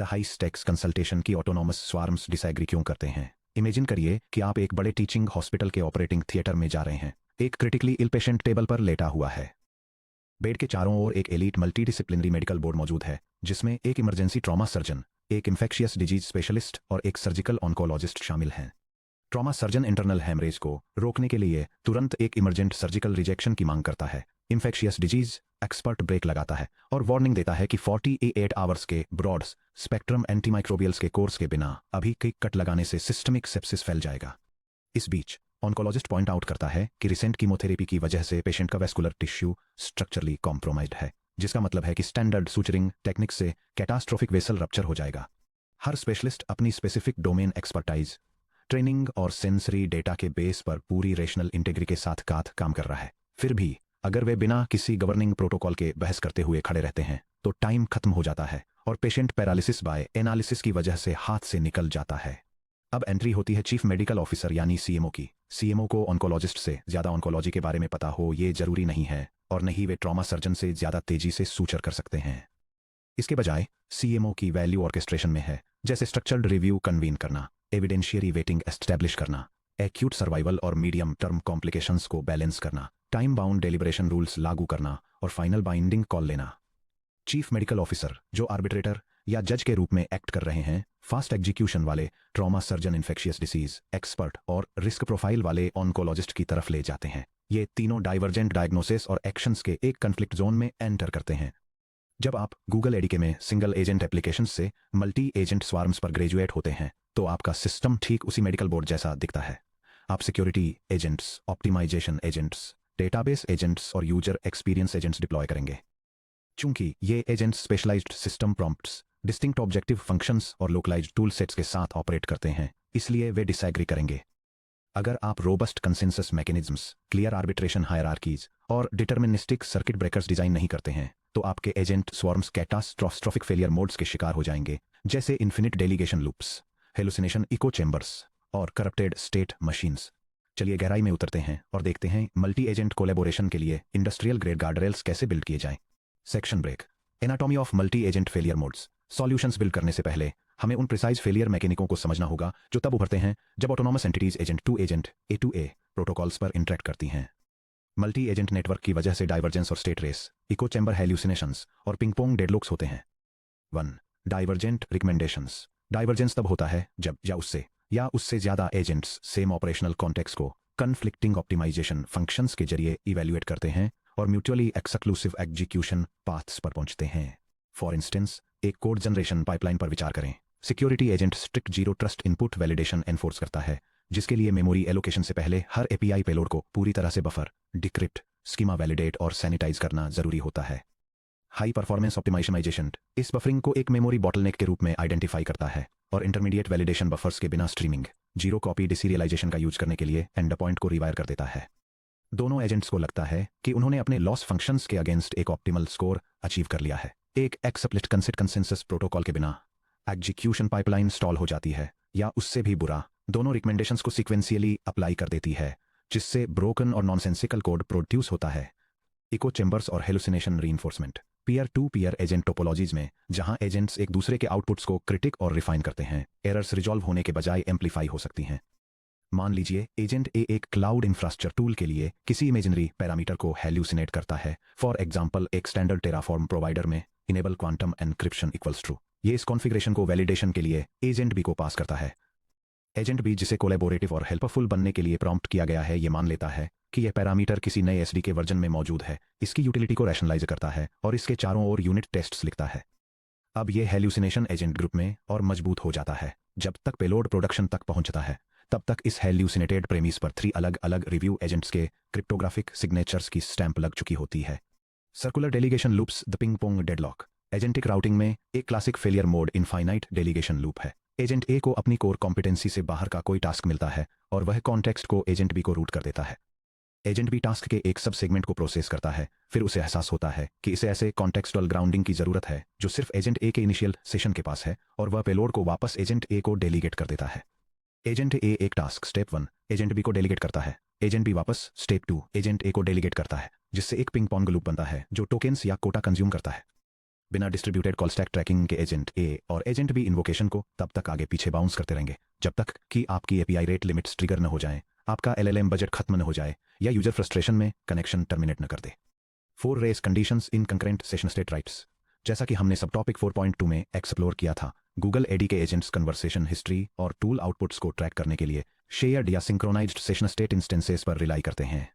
The high stakes consultation की autonomous swarms disagree क्यों करते हैं? इमेजिन करिए कि आप एक बड़े टीचिंग हॉस्पिटल के ऑपरेटिंग थिएटर में जा रहे हैं। एक क्रिटिकली इल पेशेंट टेबल पर लेटा हुआ है। बेड के चारों ओर एक एलीट मल्टीडिसिप्लिनरी मेडिकल बोर्ड मौजूद है, जिसमें एक इमरजेंसी ट्रॉमा सर्जन, एक इन्फेक्शियस डिजीज स्पेशलिस्ट और एक सर्जिकल ऑन्कोलॉजिस्ट शामिल हैं। ट्रॉमा सर्जन इंटरनल हेमरेज को रोकने के लिए तुरंत एक इमरजेंट सर्जिकल रिजेक्शन की मांग करता है। इन्फेक्शियस डिजीज एक्सपर्ट ब्रेक लगाता है और वार्निंग देता है कि 48 आवर्स के ब्रॉड स्पेक्ट्रम एंटीमाइक्रोबियल्स के कोर्स के बिना अभी क्विक कट लगाने से सिस्टमिक सेप्सिस फैल जाएगा। इस बीच ऑन्कोलॉजिस्ट पॉइंट आउट करता है कि रिसेंट कीमोथेरेपी की वजह से पेशेंट का वेस्कुलर टिश्यू स्ट्रक्चरली कॉम्प्रोमाइज्ड है, जिसका मतलब है कि स्टैंडर्ड सूचरिंग टेक्निक से कैटास्ट्रोफिक वेसल रप्चर हो जाएगा। हर स्पेशलिस्ट अपनी स्पेसिफिक डोमेन एक्सपर्टाइज, ट्रेनिंग और सेंसरी डेटा के बेस पर पूरी रेशनल इंटेग्रिटी के साथ काम कर रहा है। फिर भी अगर वे बिना किसी गवर्निंग प्रोटोकॉल के बहस करते हुए खड़े रहते हैं तो टाइम खत्म हो जाता है और पेशेंट पैरालिसिस बाय एनालिसिस की वजह से हाथ से निकल जाता है। अब एंट्री होती है चीफ मेडिकल ऑफिसर यानी सीएमओ की। सीएमओ को ऑन्कोलॉजिस्ट से ज्यादा ऑन्कोलॉजी के बारे में पता हो ये जरूरी नहीं है, और नहीं वे ट्रॉमा सर्जन से ज्यादा तेजी से सूचर कर सकते हैं। इसके बजाय सीएमओ की वैल्यू ऑर्केस्ट्रेशन में है, जैसे स्ट्रक्चर्ड रिव्यू कन्वीन करना, एविडेंशियरी वेटिंग एस्टैब्लिश करना, एक्यूट सर्वाइवल और मीडियम टर्म कॉम्प्लिकेशंस को बैलेंस करना, टाइम बाउंड डेलिब्रेशन रूल्स लागू करना और फाइनल बाइंडिंग कॉल लेना। चीफ मेडिकल ऑफिसर, जो आर्बिट्रेटर या जज के रूप में एक्ट कर रहे हैं, फास्ट एग्जीक्यूशन वाले trauma surgeon infectious disease expert और रिस्क प्रोफाइल वाले ऑन्कोलॉजिस्ट की तरफ ले जाते हैं। ये तीनों डाइवर्जेंट डायग्नोसिस और एक्शंस के एक कन्फ्लिक्ट जोन में एंटर करते हैं। जब आप गूगल एडीके में सिंगल एजेंट एप्लीकेशन से मल्टी एजेंट स्वार्म्स पर ग्रेजुएट होते हैं तो आपका सिस्टम ठीक उसी मेडिकल बोर्ड जैसा दिखता है। आप security agents, optimisation agents, database agents और यूजर एक्सपीरियंस एजेंट्स डिप्लॉय करेंगे। चूंकि ये agents specialised system prompts, distinct objective functions और लोकलाइज्ड टूल सेट्स के साथ ऑपरेट करते हैं, इसलिए वे डिसएग्री करेंगे। अगर आप robust consensus mechanisms, clear arbitration hierarchies और डिटर्मिनिस्टिक सर्किट ब्रेकर्स डिजाइन नहीं करते हैं तो आपके agent swarms catastrophic failure modes के शिकार हो जाएंगे, जैसे infinite delegation loops, hallucination eco chambers और करप्टेड स्टेट मशीन्स। चलिए गहराई में उतरते हैं और देखते हैं मल्टी एजेंट कोलैबोरेशन के लिए इंडस्ट्रियल ग्रेड गार्डरेल्स कैसे बिल्ड किए जाएं। Section break. Anatomy of multi agent failure modes. Solutions build करने से पहले हमें उन प्रिसाइज फेलियर मैकेनिकों को समझना होगा जो तब उभरते हैं जब autonomous entities agent to agent A2A protocols पर इंटरेक्ट करती हैं। मल्टी एजेंट नेटवर्क की वजह से डाइवर्जेंस और state race, echo chamber hallucinations और पिंगपोंग डेडलॉक्स होते हैं। 1. Divergent recommendations. डाइवर्जेंस तब होता है जब या उससे ज्यादा एजेंट्स सेम ऑपरेशनल कॉन्टेक्स्ट को कन्फ्लिक्टिंग ऑप्टिमाइजेशन फंक्शंस के जरिए इवेल्युएट करते हैं और म्यूचुअली एक्सक्लूसिव एग्जीक्यूशन पाथ्स पर पहुंचते हैं। फॉर इंस्टेंस, एक कोड जनरेशन पाइपलाइन पर विचार करें। Security agent strict zero trust input validation enforce करता है, जिसके लिए मेमोरी एलोकेशन से पहले हर एपीआई पेलोड को पूरी तरह से बफर, डिक्रिप्ट, स्कीमा वैलिडेट और सैनिटाइज करना जरूरी होता है। हाई परफॉर्मेंस ऑप्टिमाइजेशन इस बफरिंग को एक मेमोरी बॉटलनेक के रूप में आइडेंटिफाई करता है और इंटरमीडिएट वैलिडेशन बफर्स के बिना स्ट्रीमिंग, जीरो कॉपी डिसीरियलाइजेशन का यूज करने के लिए एंड पॉइंट को रिवायर कर देता है। दोनों एजेंट्स को लगता है कि उन्होंने अपने लॉस फंक्शंस के अगेंस्ट एक ऑप्टिमल स्कोर अचीव कर लिया है। एक एक्सप्लिट कंसेंसस प्रोटोकॉल के बिना एग्जीक्यूशन पाइपलाइन स्टॉल हो जाती है, या उससे भी बुरा, दोनों रिकमेंडेशंस को सीक्वेंशियली अप्लाई कर देती है, जिससे ब्रोकन और नॉनसेंसिकल कोड प्रोड्यूस होता है। इको चेंबर्स और hallucination reinforcement. Peer to peer agent topologies में, जहां एजेंट्स एक दूसरे के आउटपुट्स को क्रिटिक और रिफाइन करते हैं, एरर्स रिजॉल्व होने के बजाय एम्पलीफाई हो सकती हैं। मान लीजिए एजेंट ए एक क्लाउड इंफ्रास्ट्रक्चर टूल के लिए किसी इमेजिनरी पैरामीटर को हेल्यूसिनेट करता है। फॉर एग्जांपल, एक स्टैंडर्ड टेराफॉर्म प्रोवाइडर में enable quantum encryption equals true. ये इस कॉन्फ़िगरेशन को वैलिडेशन के लिए एजेंट बी को पास करता है। एजेंट बी, जिसे कोलैबोरेटिव और हेल्पफुल बनने के लिए प्रॉम्प्ट किया गया है, ये मान लेता है कि यह पैरामीटर किसी नए एसडीके वर्जन में मौजूद है, इसकी यूटिलिटी को रैशनलाइज करता है और इसके चारों ओर यूनिट टेस्ट्स लिखता है। अब यह हेल्यूसिनेशन एजेंट ग्रुप में और मजबूत हो जाता है। जब तक पेलोड प्रोडक्शन तक पहुंचता है, तब तक इस हेल्यूसिनेटेड प्रेमिस पर 3 अलग अलग रिव्यू एजेंट्स के क्रिप्टोग्राफिक सिग्नेचर्स की स्टैंप लग चुकी होती है। Circular delegation loops. The ping pong deadlock. Agentic routing में एक classic failure mode infinite delegation loop है। एजेंट ए को अपनी कोर कॉम्पिटेंसी से बाहर का कोई टास्क मिलता है और वह कॉन्टेक्स्ट को एजेंट बी को रूट कर देता है। एजेंट बी टास्क के एक सब सेगमेंट को प्रोसेस करता है, फिर उसे एहसास होता है कि इसे ऐसे कॉन्टेक्स्टुअल ग्राउंडिंग की जरूरत है जो सिर्फ एजेंट ए के इनिशियल सेशन के पास है, और वह पेलोड को वापस एजेंट ए को डेलीगेट कर देता है। एजेंट ए एक टास्क स्टेप 1 एजेंट बी को डेलीगेट करता है। एजेंट बी वापस स्टेप 2 एजेंट ए को डेलीगेट करता है, जिससे एक पिंग पोंग लूप बनता है जो टोकेन्स या कोटा कंज्यूम करता है। बिना डिस्ट्रीब्यूटेड कॉल स्टैक ट्रैकिंग के एजेंट ए और एजेंट बी इन्वोकेशन को तब तक आगे पीछे बाउंस करते रहेंगे जब तक कि आपकी एपीआई रेट लिमिट्स ट्रिगर न हो जाएं, आपका एलएलएम बजट खत्म न हो जाए या यूजर फ्रस्ट्रेशन में कनेक्शन टर्मिनेट न कर दे। 4 race conditions in concurrent session state writes. जैसा कि हमने सब टॉपिक 4.2 में एक्सप्लोर किया था, गूगल एडी के एजेंट्स कन्वर्सेशन हिस्ट्री और टूल आउटपुट्स को ट्रैक करने के लिए शेयर्ड या सिंक्रोनाइज्ड सेशन स्टेट इंस्टेंसेस पर रिलाई करते हैं।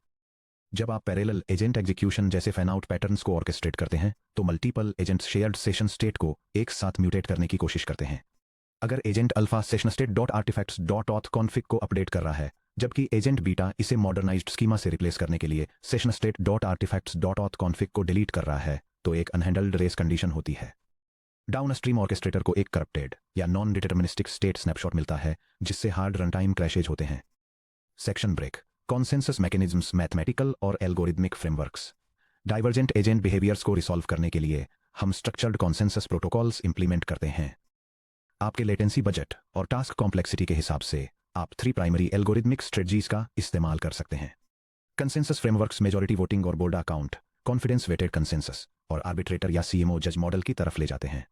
जब आप पैरेलल एजेंट एग्जीक्यूशन जैसे फैन आउट पैटर्न्स को ऑर्केस्ट्रेट करते हैं तो multiple agents shared session state को एक साथ म्यूटेट करने की कोशिश करते हैं। अगर agent alpha session state dot artifacts dot auth config को अपडेट कर रहा है जबकि एजेंट बीटा इसे मॉडर्नाइज्ड स्कीमा से रिप्लेस करने के लिए session state dot artifacts dot auth config को डिलीट कर रहा है, तो एक अनहैंडल्ड रेस कंडीशन होती है। डाउन स्ट्रीम ऑर्केस्ट्रेटर को एक करप्टेड या नॉन डिटर्मिनिस्टिक स्टेट स्नैपशॉट मिलता है जिससे हार्ड रन टाइम क्रैशेज होते हैं। Section break, consensus mechanisms, mathematical और algorithmic frameworks. Divergent agent behaviours को रिसॉल्व करने के लिए हम स्ट्रक्चर्ड कॉन्सेंसस प्रोटोकॉल्स इंप्लीमेंट करते हैं। आपके लेटेंसी बजट और टास्क कॉम्प्लेक्सिटी के हिसाब से आप 3 प्राइमरी एल्गोरिथमिक स्ट्रेटजीज का इस्तेमाल कर सकते हैं। कंसेंसस फ्रेमवर्क्स मेजॉरिटी वोटिंग और Borda count, confidence weighted consensus और आर्बिट्रेटर या सीएमओ जज मॉडल की तरफ ले जाते हैं।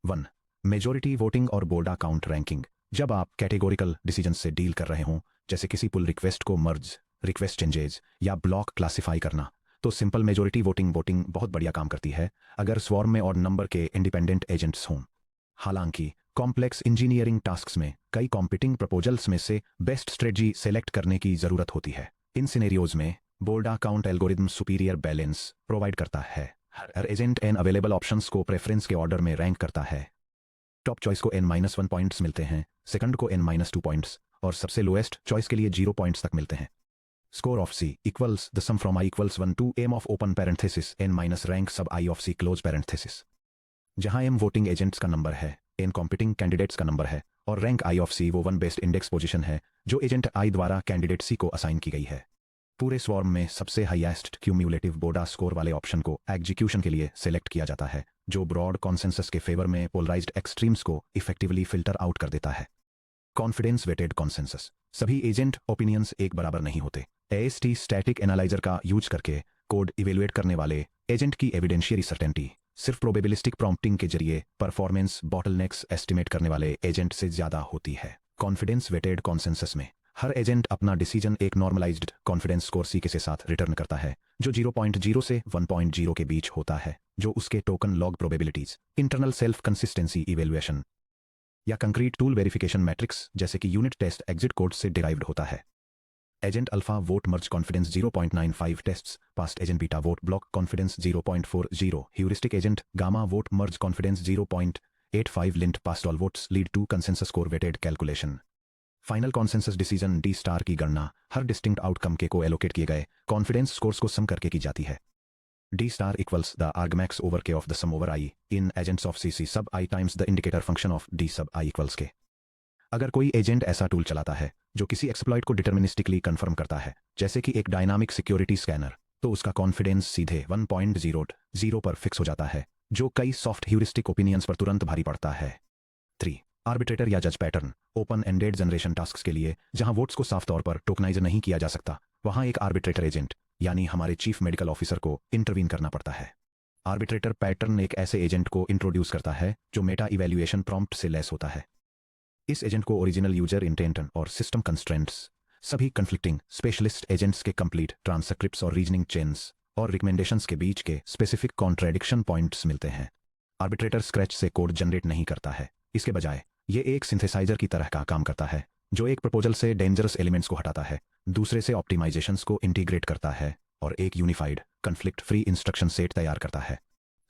1. मेजॉरिटी वोटिंग और बोर्ड अकाउंट रैंकिंग। जब आप कैटेगोरिकल डिसीजन से डील कर रहे हों जैसे किसी पुल रिक्वेस्ट को मर्ज, रिक्वेस्ट चेंजेज या ब्लॉक क्लासिफाई करना, तो सिंपल मेजॉरिटी वोटिंग बहुत बढ़िया काम करती है अगर स्वॉर्म में ऑड नंबर के इंडिपेंडेंट एजेंट्स हों। हालांकि कॉम्प्लेक्स इंजीनियरिंग टास्क्स में कई कॉम्पिटिंग प्रपोजल्स में से बेस्ट स्ट्रेटजी सेलेक्ट करने की जरूरत होती है। इन सिनेरियोज में board account algorithm superior balance provide करता है। हर एजेंट एन अवेलेबल ऑप्शंस को प्रेफरेंस के ऑर्डर में रैंक करता है। टॉप चॉइस को n-1 पॉइंट्स मिलते हैं, सेकंड को n-2 पॉइंट्स और सबसे लोएस्ट चॉइस के लिए 0 पॉइंट्स तक मिलते हैं। Score of C equals the sum from I equals 1 to m of open parenthesis n minus rank sub I of C close parenthesis. जहां m वोटिंग एजेंट्स का number है, n कॉम्पिटिंग कैंडिडेट्स का number है और rank I of C वो one based index position है जो agent I द्वारा कैंडिडेट C को असाइन की गई है। पूरे स्वॉर्म में सबसे हाईएस्ट क्यूम्युलेटिव बोर्डा स्कोर वाले ऑप्शन को एग्जीक्यूशन के लिए सेलेक्ट किया जाता है, जो ब्रॉड कॉन्सेंसस के फेवर में पोलराइज्ड एक्सट्रीम्स को इफेक्टिवली फिल्टर आउट कर देता है। Confidence weighted consensus. सभी एजेंट ओपिनियंस एक बराबर नहीं होते। AST स्टैटिक एनालाइजर का यूज करके कोड इवेलुएट करने वाले एजेंट की एविडेंशियरी सर्टेनिटी सिर्फ प्रोबेबिलिस्टिक प्रॉम्प्टिंग के जरिए परफॉर्मेंस बॉटलनेक्स एस्टिमेट करने वाले एजेंट से ज्यादा होती है। कॉन्फिडेंस वेटेड कॉन्सेंसस में हर एजेंट अपना डिसीजन एक नॉर्मलाइज्ड कॉन्फिडेंस स्कोर C के साथ रिटर्न करता है जो 0.0 से 1.0 के बीच होता है, जो उसके token log probabilities, internal self consistency evaluation या कंक्रीट टूल वेरिफिकेशन मैट्रिक्स जैसे कि यूनिट टेस्ट एग्जिट कोड से डिराइव्ड होता है। Agent alpha vote merge confidence 0.95 tests, passed agent beta vote block confidence 0.40, heuristic agent gamma vote merge confidence 0.85 lint passed all votes lead to consensus score weighted calculation. Final consensus decision D star की गणना हर distinct outcome के को allocate किए गए confidence scores को सम करके की जाती है। D star equals the argmax over K of the sum over I in agents of CC sub I times the indicator function of D sub I equals K। अगर कोई agent ऐसा tool चलाता है जो किसी एक्सप्लॉइट को डिटर्मिनिस्टिकली confirm करता है जैसे कि एक डायनामिक सिक्योरिटी स्कैनर, तो उसका कॉन्फिडेंस सीधे 1.00 पर फिक्स हो जाता है, जो कई सॉफ्ट ह्यूरिस्टिक ओपिनियंस पर तुरंत भारी पड़ता है। 3. आर्बिट्रेटर या जज pattern. Open ended generation task के लिए जहां वोट्स को साफ तौर पर टोकनाइज नहीं किया जा सकता, वहां एक आर्बिट्रेटर एजेंट यानी हमारे चीफ मेडिकल ऑफिसर को इंटरवीन करना पड़ता है। आर्बिट्रेटर पैटर्न एक ऐसे एजेंट को इंट्रोड्यूस करता है जो मेटा इवैल्यूएशन प्रॉम्प्ट से लेस होता है। इस एजेंट को ओरिजिनल यूजर इंटेंट और सिस्टम कंस्ट्रेंट्स, सभी कन्फ्लिक्टिंग स्पेशलिस्ट एजेंट्स के कंप्लीट ट्रांसक्रिप्ट्स और रीजनिंग चेन्स और रिकमेंडेशंस के बीच के स्पेसिफिक कॉन्ट्रेडिक्शन पॉइंट्स मिलते हैं। आर्बिट्रेटर स्क्रैच से कोड जनरेट नहीं करता है, इसके बजाय ये एक सिंथेसाइजर की तरह का काम करता है जो एक प्रपोजल से डेंजरस एलिमेंट्स को हटाता है, दूसरे से ऑप्टिमाइजेशंस को इंटीग्रेट करता है और एक unified conflict free instruction set तैयार करता है।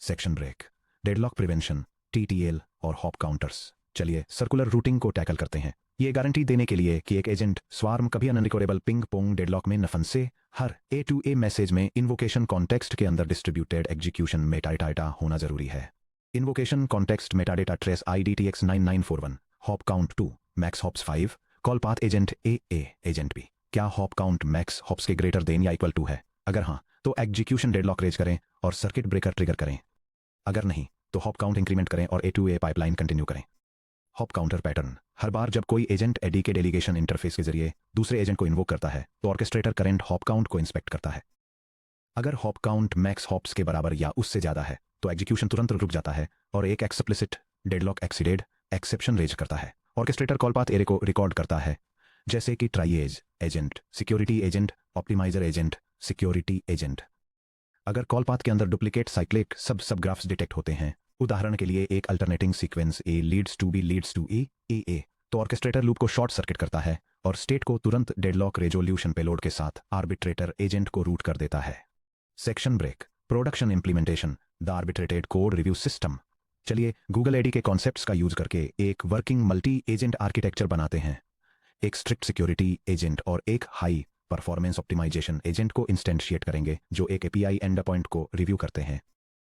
Section break, deadlock prevention, TTL और हॉप काउंटर्स। चलिए सर्कुलर रूटिंग को टैकल करते हैं, ये गारंटी देने के लिए कि एक एजेंट स्वार्म कभी अनरिकवरेबल पिंग पोंग डेडलॉक में न फंसे। हर A to A मैसेज में इन्वोकेशन कॉन्टेक्स्ट के अंदर डिस्ट्रीब्यूटेड एग्जीक्यूशन मेटाडेटा होना जरूरी है। Invocation context metadata trace IDTX 9941, hop count 2, max hops 5, call path agent A agent B। क्या हॉप काउंट मैक्स हॉप्स के ग्रेटर देन या इक्वल टू है? अगर हाँ, तो एग्जीक्यूशन डेडलॉक रेज करें और सर्किट ब्रेकर ट्रिगर करें। अगर नहीं, तो हॉप काउंट इंक्रीमेंट करें और A to A pipeline continue करें। Hop counter pattern. हर बार जब कोई agent A D delegation interface के जरिए दूसरे एजेंट को इन्वोक करता है, तो ऑर्केस्ट्रेटर करंट हॉप काउंट को इंस्पेक्ट करता है। अगर हॉप काउंट मैक्स हॉप्स के बराबर या उससे ज्यादा है तो एग्जीक्यूशन तुरंत रुक जाता है और एक explicit deadlock exceeded exception raise करता है। ऑर्केस्ट्रेटर कॉल पाथ एरे को रिकॉर्ड करता है, जैसे कि try agent, security agent, optimiser agent, security agent. अगर कॉल पाथ के अंदर duplicate cyclic sub graphs detect होते हैं, उदाहरण के लिए एक alternating sequence A leads to B leads to A, तो ऑर्केस्ट्रेटर लूप को शॉर्ट सर्किट करता है और स्टेट को तुरंत डेडलॉक रेजोल्यूशन पेलोड के साथ आर्बिट्रेटर एजेंट को रूट कर देता है। Section break, production implementation, the arbitrated code review system. चलिए गूगल एडी के कॉन्सेप्ट्स का यूज करके एक वर्किंग मल्टी एजेंट आर्किटेक्चर बनाते हैं। एक स्ट्रिक्ट सिक्योरिटी एजेंट और एक हाई परफॉर्मेंस ऑप्टिमाइजेशन एजेंट को इंस्टेंशिएट करेंगे जो एक एपीआई एंड पॉइंट को रिव्यू करते हैं।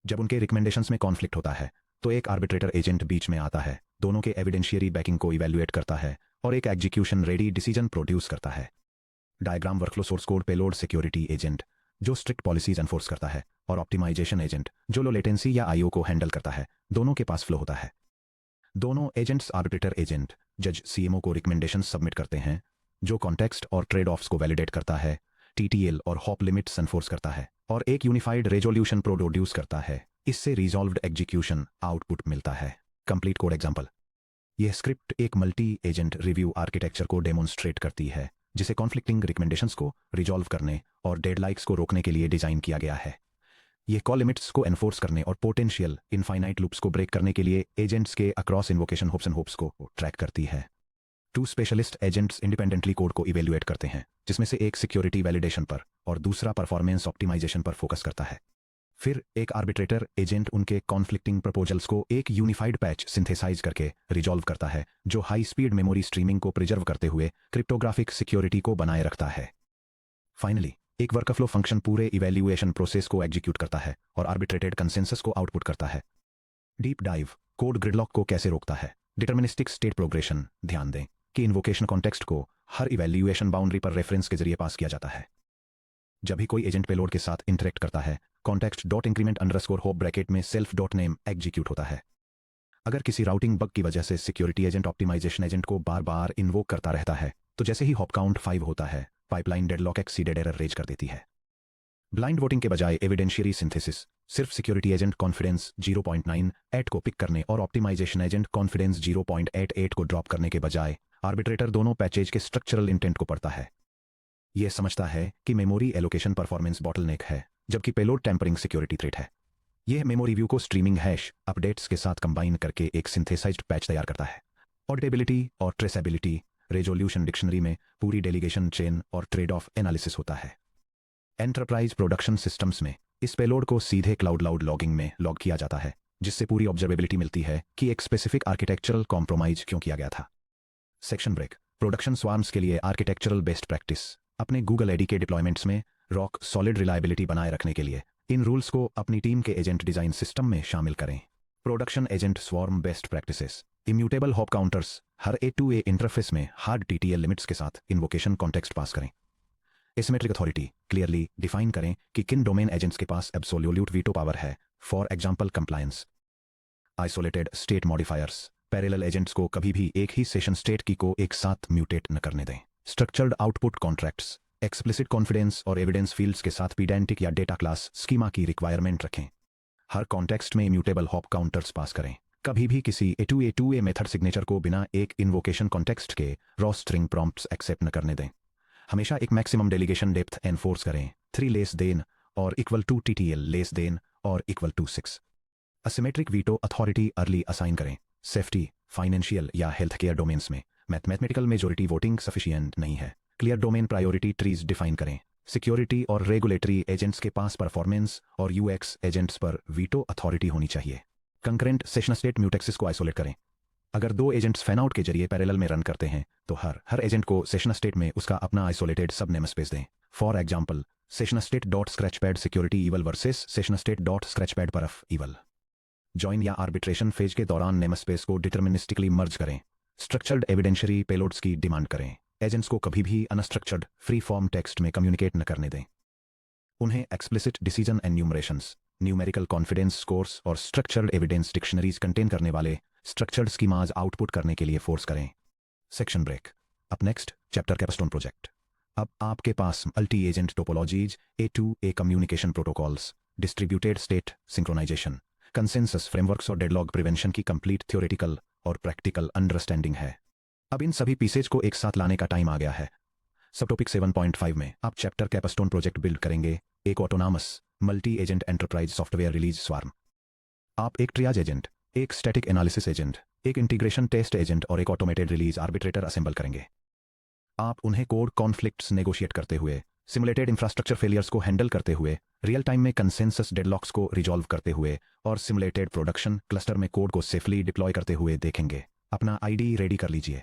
जब उनके रिकमेंडेशंस में कॉन्फ्लिक्ट होता है तो एक आर्बिट्रेटर एजेंट बीच में आता है, दोनों के एविडेंशियरी बैकिंग को इवैल्यूएट करता है और एक एग्जीक्यूशन रेडी डिसीजन प्रोड्यूस करता है। Diagram workflow source code payload security agent जो स्ट्रिक्ट पॉलिसीज एनफोर्स करता है और ऑप्टिमाइजेशन एजेंट जो लो लेटेंसी या आईओ को हैंडल करता है। दोनों के पास फ्लो होता है। दोनों एजेंट्स आर्बिट्रेटर एजेंट जज सीएमओ को रिकमेंडेशंस सबमिट करते हैं जो कॉन्टेक्स्ट और ट्रेड ऑफ्स को वैलिडेट करता है, टीटीएल और हॉप लिमिट्स एनफोर्स करता है और एक यूनिफाइड रेजोल्यूशन प्रोड्यूस करता है। इससे रिजॉल्व्ड एग्जीक्यूशन आउटपुट मिलता है। Complete code example. यह स्क्रिप्ट एक मल्टी एजेंट रिव्यू आर्किटेक्चर को डेमोन्स्ट्रेट करती है जिसे कॉन्फ्लिक्टिंग रिकमेंडेशंस को रिजॉल्व करने और डेडलाइन्स को रोकने के लिए डिजाइन किया गया है। यह कॉल लिमिट्स को एनफोर्स करने और पोटेंशियल इनफाइनाइट लूप्स को ब्रेक करने के लिए एजेंट्स के across invocation hopes and hopes को ट्रैक करती है। 2 स्पेशलिस्ट एजेंट्स इंडिपेंडेंटली कोड को इवेल्युएट करते हैं, जिसमें से एक सिक्योरिटी वैलिडेशन पर और दूसरा परफॉर्मेंस ऑप्टिमाइजेशन पर फोकस करता है। फिर एक आर्बिट्रेटर एजेंट उनके कॉन्फ्लिक्टिंग प्रपोजल्स को एक यूनिफाइड पैच सिंथेसाइज करके रिजॉल्व करता है जो हाई स्पीड मेमोरी स्ट्रीमिंग को प्रिजर्व करते हुए क्रिप्टोग्राफिक सिक्योरिटी को बनाए रखता है। फाइनली एक वर्कफ्लो फंक्शन पूरे इवैल्यूएशन प्रोसेस को एग्जीक्यूट करता है और आर्बिट्रेटेड कंसेंसस को आउटपुट करता है। डीप डाइव, कोड ग्रिडलॉक को कैसे रोकता है। Deterministic state progression. ध्यान दें कि इन्वोकेशन कॉन्टेक्स्ट को हर इवैल्यूएशन बाउंड्री पर रेफरेंस के जरिए पास किया जाता है। जब भी कोई एजेंट पेलोड के साथ इंटरेक्ट करता है, context dot increment underscore hope bracket में सेल्फ डॉट नेम एग्जीक्यूट होता है। अगर किसी राउटिंग बग की वजह से सिक्योरिटी एजेंट ऑप्टिमाइजेशन एजेंट को बार बार इन्वोक करता रहता है, तो जैसे ही हॉप काउंट 5 होता है, pipeline deadlock exceeded error raise कर देती है। ब्लाइंड वोटिंग के बजाय एविडेंशियरी सिंथेसिस सिर्फ सिक्योरिटी एजेंट कॉन्फिडेंस 0.98 को पिक करने और ऑप्टिमाइजेशन एजेंट कॉन्फिडेंस 0.88 को ड्रॉप करने के बजाय आर्बिट्रेटर दोनों पैचेज के स्ट्रक्चरल इंटेंट को पढ़ता है। यह समझता है कि मेमोरी एलोकेशन परफॉर्मेंस बॉटलनेक है, जबकि पेलोड टेम्परिंग सिक्योरिटी थ्रेट है। यह मेमोरी व्यू को स्ट्रीमिंग हैश अपडेट्स के साथ कंबाइन करके एक सिंथेसाइज्ड पैच तैयार करता है। ऑडिटेबिलिटी और ट्रेसेबिलिटी रेजोल्यूशन डिक्शनरी में पूरी डेलीगेशन चेन और ट्रेड ऑफ एनालिसिस होता है। एंटरप्राइज प्रोडक्शन सिस्टम्स में इस पेलोड को सीधे क्लाउड लॉगिंग में लॉग किया जाता है, जिससे पूरी ऑब्जर्वेबिलिटी मिलती है कि एक स्पेसिफिक आर्किटेक्चरल कॉम्प्रोमाइज क्यों किया गया था। सेक्शन ब्रेक, प्रोडक्शन स्वार्म्स के लिए आर्किटेक्चरल बेस्ट प्रैक्टिस। अपने गूगल एडी के डिप्लॉयमेंट्स में रॉक सॉलिड रिलायबिलिटी बनाए रखने के लिए इन रूल्स को अपनी टीम के एजेंट डिजाइन सिस्टम में शामिल करें। Production agent swarm best practices. Immutable hop counters हर A2A इंटरफेस में हार्ड TTL लिमिट्स के साथ इन्वोकेशन कॉन्टेक्स्ट पास करें। एसिमेट्रिक अथॉरिटी क्लियरली डिफाइन करें कि किन डोमेन एजेंट्स के पास एब्सोल्यूट वीटो पावर है। For example compliance. Isolated state modifiers parallel agents को कभी भी एक ही सेशन स्टेट की को एक साथ म्यूटेट न करने दें। Structured output contracts explicit confidence और एविडेंस फील्ड्स के साथ पीडेंटिक या डेटा क्लास स्कीमा की रिक्वायरमेंट रखें। हर कॉन्टेक्स्ट में इम्यूटेबल हॉप काउंटर्स पास करें। कभी भी किसी A2A मेथड सिग्नेचर को बिना एक इन्वोकेशन कॉन्टेक्स्ट के रॉ स्ट्रिंग प्रॉम्प्ट्स एक्सेप्ट न करने दें। हमेशा एक मैक्सिमम डेलीगेशन डेप्थ एनफोर्स करें। 3 लेस देन और equal to TTL less than और equal to 6। Asymmetric veto authority early assign करें। सेफ्टी, फाइनेंशियल या हेल्थ केयर डोमेन्स में मैथमेटिकल मेजोरिटी वोटिंग सफिशिएंट नहीं है। Clear domain priority trees define करें। Security और रेगुलेटरी एजेंट्स के पास परफॉर्मेंस और UX एजेंट्स पर वीटो अथॉरिटी होनी चाहिए। कंकरेंट सेशन स्टेट म्यूटेक्सिस को आइसोलेट करें। अगर 2 एजेंट्स फैन आउट के जरिए पैरेलल में रन करते हैं तो हर एजेंट को सेशन स्टेट में उसका अपना आइसोलेटेड सब नेमस्पेस दें। For example session state dot scratchpad security eval versus session state dot scratchpad perf eval. Join या आर्बिट्रेशन फेज के दौरान नेमस्पेस को डिटर्मिनिस्टिकली मर्ज करें। स्ट्रक्चर्ड एविडेंशियरी पेलोड्स की डिमांड करें। एजेंट्स को कभी भी अनस्ट्रक्चर्ड फ्री फॉर्म टेक्स्ट में कम्युनिकेट न करने दें। उन्हें explicit decision enumerations, numerical confidence scores और स्ट्रक्चर्ड एविडेंस डिक्शनरीज कंटेन करने वाले स्ट्रक्चर्ड स्कीमाज आउटपुट करने के लिए फोर्स करें। Section break. Up next chapter capstone project. अब आपके पास multi agent topologies, A2A communication protocols, distributed state synchronisation, consensus frameworks और डेडलॉक प्रिवेंशन की कंप्लीट थ्योरेटिकल और प्रैक्टिकल अंडरस्टैंडिंग है। अब इन सभी पीसेज को एक साथ लाने का टाइम आ गया है। सब टॉपिक 7.5 में आप चैप्टर कैपस्टोन प्रोजेक्ट बिल्ड करेंगे, एक autonomous multi agent enterprise software release swarm. आप एक ट्रियाज एजेंट, एक स्टैटिक एनालिसिस एजेंट, एक इंटीग्रेशन टेस्ट एजेंट और एक ऑटोमेटेड रिलीज आर्बिट्रेटर असेंबल करेंगे। आप उन्हें कोड कॉन्फ्लिक्ट्स नेगोशिएट करते हुए, सिमुलेटेड इंफ्रास्ट्रक्चर फेलियर्स को हैंडल करते हुए, रियल टाइम में कंसेंसस डेडलॉक्स को रिजॉल्व करते हुए और सिमुलेटेड प्रोडक्शन क्लस्टर में कोड को सेफली डिप्लॉय करते हुए देखेंगे। अपना आईडी रेडी कर लीजिए।